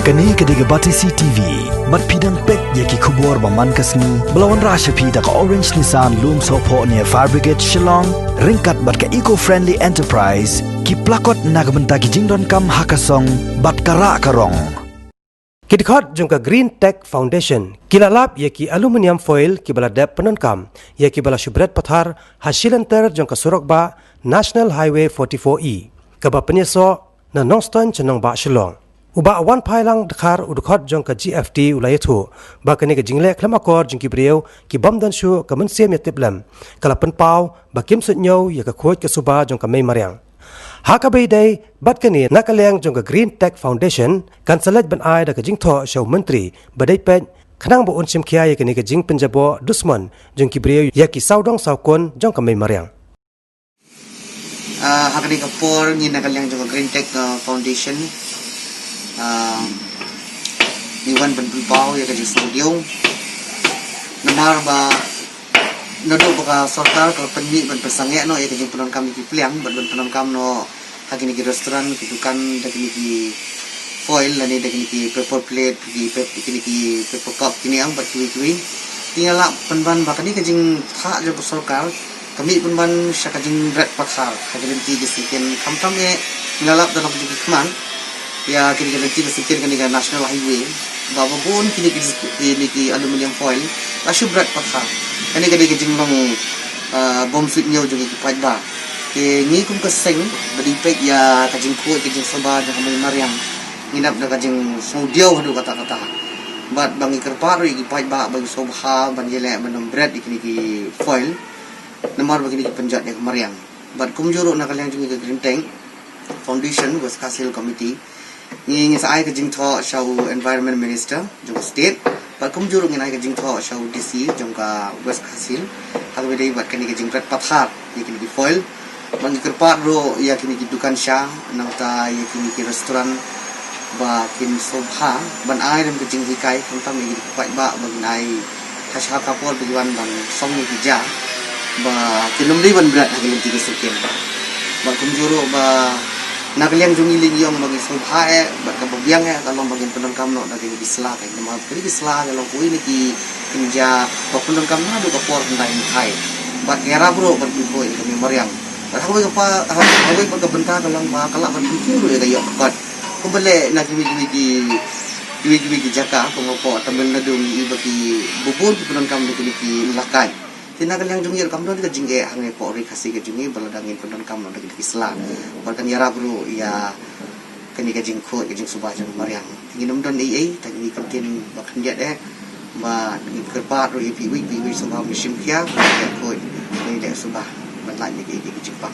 Kani kediga Batisi TV, mat pidang pek yaki kubur baman kasni, belawan rasha pida ka Orange Nissan Loom Sopo near Fire Brigade Shillong, ringkat bat ka eco-friendly enterprise, ki plakot nagbenta ki jingdon kam hakasong, bat kara karong. Kidkhot jungka Green Tech Foundation, kilalap yaki aluminium foil ki bala dep penankam, yaki bala syubret pathar hasilanter jungka surokba National Highway 44E, kaba penyeso na Nongston cenong ba Shillong. Uba wan pailang dekhar udkhot jongka GFT ulayatu bakani ke jingle klamakor jingki brieu ki bamdan shu ka mensiam yatiblam kala penpau bakim sutnyo ya ka khoj ke suba jongka mei mariang hakabai dai batkani nakaleng jongka Green Tech Foundation kan selaj ban ai da ka jingtho shaw menteri badai pet khnang bo unsim khia ya kani ke jing penjabo dusman jongki brieu ya ki saudong saukon jongka mei mariang hakani kapor ni nakaleng jongka Green Tech Foundation Iwan Benbulbau ya kaji studio namar ba nado baka sarkar kalau penmi ban persangya no ya kaji penon kami ki pliang ban penon kam no hakini ki restoran ki dukan dakini ki foil lani dakini ki paper plate ki paper cup kini ang bat kiwi tinggal penban bakani kaji tha je sarkar kami penban syakajing berat pakhar hakini ti disikin kam ye ngalap dalam kaji keman ya kini nanti bersikir kini National Highway bawa pun kini ki aluminium foil lasu berat pakhar kini jinglong bom fitnya juga ki pajba ke ni kum keseng beripek ya kajing kuat kajing soba dengan mariam nginap dengan kajing saudio hadu kata-kata bat bangi kerparu ki pajba bagi sobha ban yele menom berat kini ki foil nomor bagi ki penjat yang mariam bat kum juru nak kalian juga Green Tech Foundation was Kasil Committee ni saya ke jingtho shau environment minister jong state bakum juru ngai ke jingtho shau DC jong ka West Kasil hal wedai bat kani ke jingrat pathar ye kini foil bang kerpat ro ya kini ki dukan sha nangta ye kini ki restoran ba kin sobha ban ai ram ke jing hikai kamtam ye ki pai ba bang ai hasha kapol biwan bang song ni ja ba kinumri ban berat hakin ti sekian bakum juru ba nakaliang jungiling yung bagi subhae baka babyang kalau bagin penon kam no dagi bisla kay nama kali bisla kalau kui ni ki kinja penon kam na do kapor ndai kai bat era bro bat koi kami mariang bat hawi pa benta kalau ba kala bat kiru ya kayo kot kumbale na kiwi jaka pengopo tambel na dum ibaki bubur penon kam do ki lakai tinagal yang jungir kam do ka jingge hangai po ri khasi ka jungi baladangin penon kam no dagi bisla bahkan yara bro ya kani ka jingko ka jing subah jang mariang tinginum don ai tagi kamtin bakhan dia deh ma ni kerpat ro ipi wi subah misim kia ya ko ni deh subah ban lai ni ki jingpang